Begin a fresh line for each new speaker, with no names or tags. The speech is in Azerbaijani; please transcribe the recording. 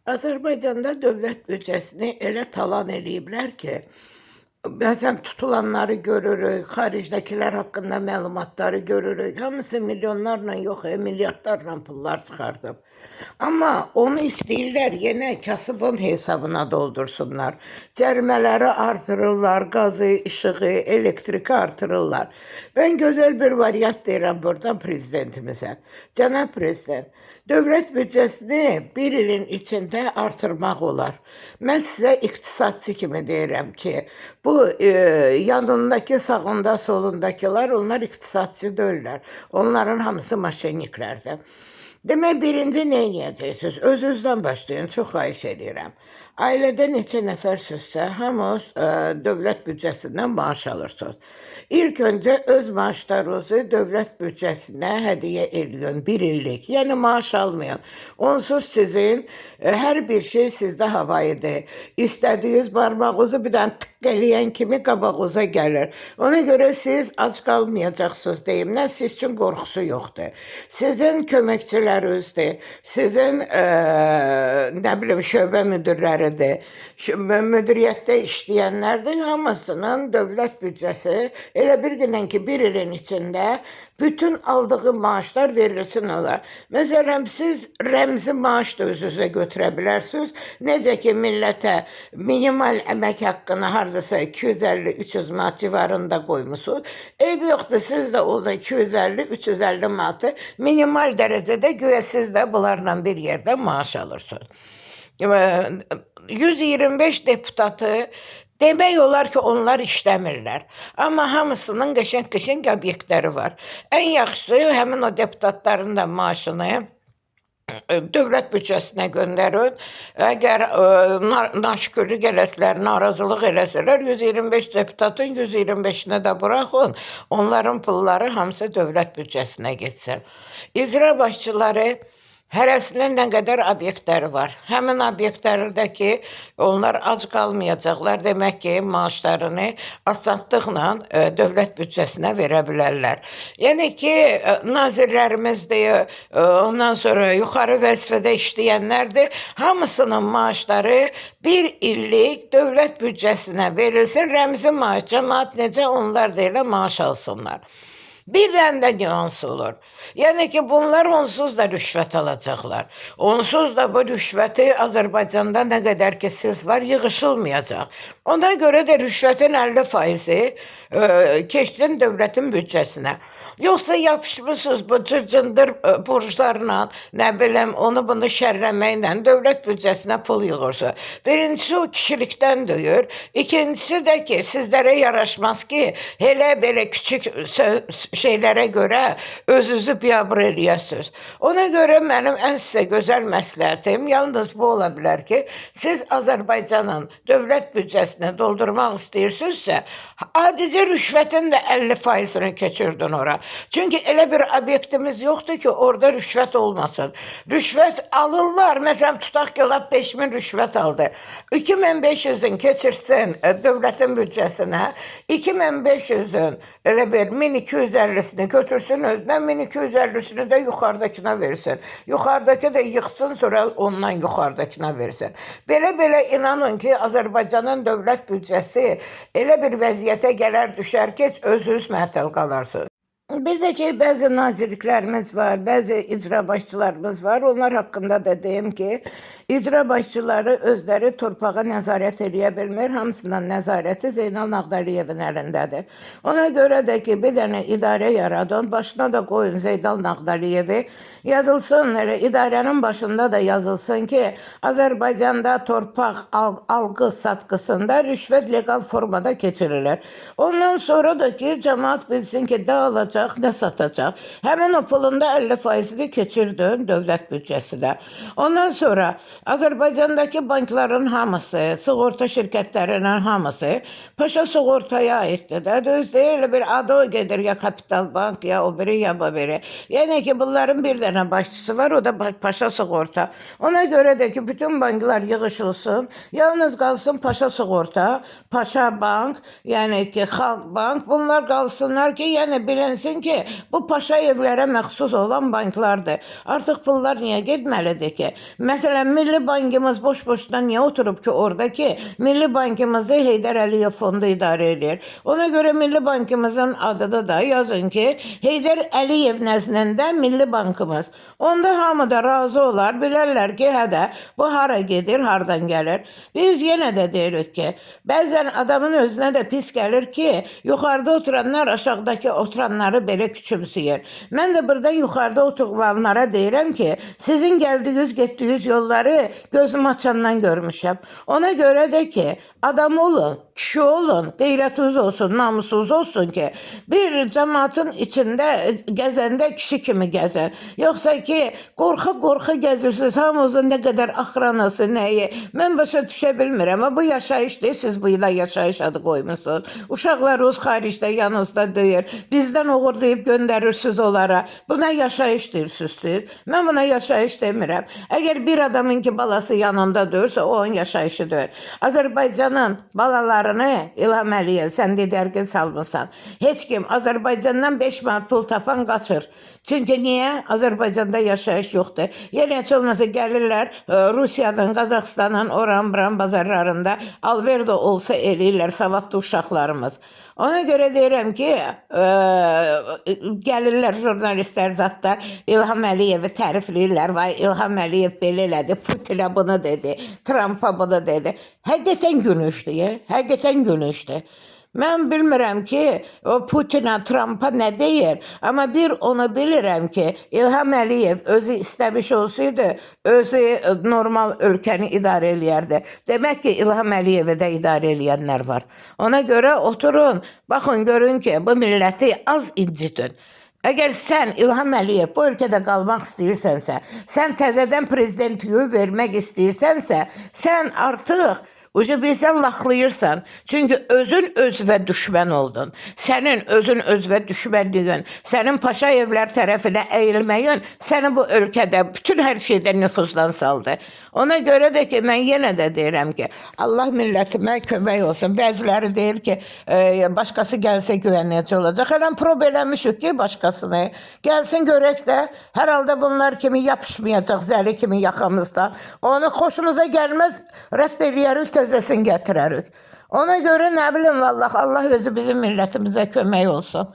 Azərbaycanda dövlət büdcəsini elə talan eləyiblər ki, bəzən tutulanları görürük, xaricdəkilər haqqında məlumatları görürük. Hamısı milyonlarla yox, milyardlarla pullar çıxardıb. Amma onu istəyirlər yenə kasıbın hesabına doldursunlar. Cərimələri artırırlar, qazı, işığı, elektriki artırırlar. Ben gözəl bir variant deyirəm buradan prezidentimizə. Cənab prezident, dövlət büdcəsini bir ilin içində artırmaq olar. Mən sizə iqtisadçı kimi deyirəm ki, bu yanındakı sağında solundakılar onlar iqtisadçı deyirlər. Onların hamısı maşenniklərdir. Demək birinci nə edəcəksiniz? Özünüzdən başlayın, çox xahiş edirəm. Ailədə neçə nəfərsizsə, hamınız dövlət büdcəsindən maaş alırsınız. İlk öncə öz maaşlarınızı dövlət büdcəsinə hədiyyə eləyin, bir illik. Yəni maaş almayın. Onsuz sizin hər bir şey sizdə havayıdır. İstədiyiniz barmağınızı bir dənə tık eləyən kimi qabağınıza gəlir. Ona görə siz ac qalmayacaqsınız deyimdən, siz üçün qorxusu yoxdur. Sizin köməkçilərinizdir, sizin nə bilim şöbə müdürləridir, müdiriyyətdə işləyənlərdir, hamısının dövlət büdcəsi elə bir gündən ki, bir ilin içində bütün aldığı maaşlar verilsin olar. Məsələn, siz rəmzi maaş da özünüzə götürə bilərsiniz. Necə ki, millətə minimal əmək haqqını hardasa 250-300 manat civarında qoymusunuz. Eyb yoxdur, siz də o da 250-350 manatı minimal dərəcədə güya siz də bunlarla bir yerdə maaş alırsınız. 125 deputatı demək olar ki, onlar işləmirlər. Amma hamısının qəşəng obyektləri var. Ən yaxşısı həmin o deputatların da maaşını dövlət büdcəsinə göndərin. Əgər naşükürlük eləsələr, narazılıq eləsələr, 125 deputatın 125-nə də buraxın. Onların pulları hamısı dövlət büdcəsinə getsin. İcra başçıları hərəsinin nə qədər obyektləri var. Həmin obyektlərdəki onlar ac qalmayacaqlar. Demək ki, maaşlarını asanlıqla dövlət büdcəsinə verə bilərlər. Yəni ki, nazirlərimizdir, ondan sonra yuxarı vəzifədə işləyənlərdir. Hamısının maaşları bir illik dövlət büdcəsinə verilsin. Rəmzi maaş, cəmaat necə onlar da elə maaş alsınlar. Bir dənə də nüans olur. Yəni ki, bunlar onsuz da rüşvət alacaqlar. Onsuz da bu rüşvəti Azərbaycanda nə qədər ki siz var, yığışılmayacaq. Ona görə də rüşvətin 50% keçsin dövlətin büdcəsinə. Yoxsa yapışmışsınız bu cırcındır borclarla, nə biləm, onu bunu şərləməklə dövlət büdcəsinə pul yığırsınız. Birincisi o kişilikdən deyir. İkincisi də ki, sizlərə yaraşmaz ki, elə belə küçük şeylərə görə özünüzü biabır eləyəsiniz. Ona görə mənim ən sizə gözəl məsləhətim yalnız bu ola bilər ki, siz Azərbaycanın dövlət büdcəsini doldurmaq istəyirsinizsə, adicə rüşvətin də 50%-ni keçirdin ora. Çünki elə bir obyektimiz yoxdur ki, orada rüşvət olmasın. Rüşvət alırlar. Məsələn, tutaq ki, 5000 rüşvət aldı. 2500-ün keçirsin dövlətin büdcəsinə, 2500-ün elə bir 1250-sini götürsün özünə, 1250-sini də yuxarıdakına versin. Yuxarıdakı da yıxsın, sonra ondan yuxarıdakına versin. Belə inanın ki, Azərbaycanın dövlət büdcəsi elə bir vəziyyətə gələr, düşər ki, özünüz məhtəl qalarsınız. Bir də ki, bəzi nazirliklərimiz var, bəzi icra başçılarımız var. Onlar haqqında da deyim ki, icra başçıları özləri torpağa nəzarət edə bilmir. Hamısından nəzarəti Zeynal Nağdəliyevin əlindədir. Ona görə də ki, bir dənə idarə yaradın, başına da qoyun Zeynal Nağdəliyevi. Yazılsın, idarənin başında da yazılsın ki, Azərbaycanda torpaq algı satqısında rüşvət legal formada keçirilir. Ondan sonra da ki, cəmaat bilsin ki, dağılacaq, nə satacaq. Həmin o pulunda 50%-ni keçirdin dövlət büdcəsinə. Ondan sonra Azərbaycandakı bankların hamısı, sığorta şirkətlərinin hamısı Paşa Sığortaya aiddir. Düz deyil, bir adı gedir ya Kapital Bank, ya o biri, ya bu biri. Yəni ki, bunların bir dənə başçısı var, o da Paşa Sığorta. Ona görə də ki, bütün banklar yığışılsın, yalnız qalsın Paşa Sığorta, Paşa Bank, yəni ki, Xalq Bank, bunlar qalsınlar ki, yəni bilinsin Çünki bu Paşayevlərə məxsus olan banklardır. Artıq pullar niyə getməlidir ki? Məsələn, Milli Bankımız boş-boşdan niyə oturub ki orada ki, Milli Bankımızı Heydər Əliyev fondu idarə edir. Ona görə Milli Bankımızın adı da yazın ki, Heydər Əliyev nəzdində Milli Bankımız. Onda hamı da razı olar, bilərlər ki, hədə bu hara gedir, hardan gəlir. Biz yenə də deyirik ki, bəzən adamın özünə də pis gəlir ki, yuxarıda oturanlar aşağıdakı oturanları belə küçümsüyür. Mən də burada yuxarıda oturanlara deyirəm ki, sizin gəldiyiniz, getdiyiniz yolları gözüm açandan görmüşəm. Ona görə də ki, adam olun, kişi olun, qeyrətiniz olsun, namusunuz olsun ki, bir cəmaatın içində gəzəndə kişi kimi gəzən. Yoxsa ki, qorxa-qorxa gəzirsiniz, hamınızın nə qədər axranası, nəyi. Mən başa düşə bilmirəm, amma bu yaşayış deyil, siz bu yıla yaşayış adı qoymuşsunuz. Uşaqlarınız xaricdə yanınızda döyür, bizdən uğurlayıb göndərirsiniz onlara. Buna yaşayış deyirsiniz. Mən buna yaşayış demirəm. Əgər bir adamın ki, balası yanında döyürsə, o onun yaşayışı deyil. Azərbaycanın balalarını İlham Əliyev, sən dedərgin salmısan. Heç kim Azərbaycandan 5 manat pul tapan qaçır. Çünki niyə? Azərbaycanda yaşayış yoxdur. Yəni, heç olmasa gəlirlər Rusiyadan, Qazaxstanın, oran-buran bazarlarında alverdə olsa eləyirlər savadlı uşaqlarımız. Ona görə deyirəm ki, gəlirlər jurnalistlər zatlar İlham Əliyevi tərifləyirlər. Vay, İlham Əliyev belə elədi, Putinə bunu dedi, Trumpa bunu dedi. Həqiqətən gülüşdür, həqiqətən gülüşdür. Mən bilmirəm ki, o Putinə, Trumpa nə deyir, amma bir onu bilirəm ki, İlham Əliyev özü istəmiş olsaydı, özü normal ölkəni idarə eləyərdi. Demək ki, İlham Əliyevi də idarə eləyənlər var. Ona görə oturun, baxın, görün ki, bu milləti az incitin. Əgər sən İlham Əliyev bu ölkədə qalmaq istəyirsənsə, sən təzədən prezidentliyi vermək istəyirsənsə, sən artıq bilsən laxlayırsan. Çünki özün özvə düşmən oldun. Sənin özün özvə düşmənliyin, sənin Paşayevlər tərəfinə əyilməyin səni bu ölkədə bütün hər şeydə nüfuzdan saldı. Ona görə də ki, mən yenə də deyirəm ki, Allah millətimə kömək olsun. Bəziləri deyir ki, başqası gəlsə güvənləyici olacaq. Hələn prob eləmişik ki, başqasını. Gəlsin görək də, hər halda bunlar kimi yapışmayacaq zəli kimi yaxamızda. Onu xoşunuza gəlməz, rədd eləyərik, təzəsini gətirərik. Ona görə nə bilim, vallah, Allah özü bizim millətimizə kömək olsun.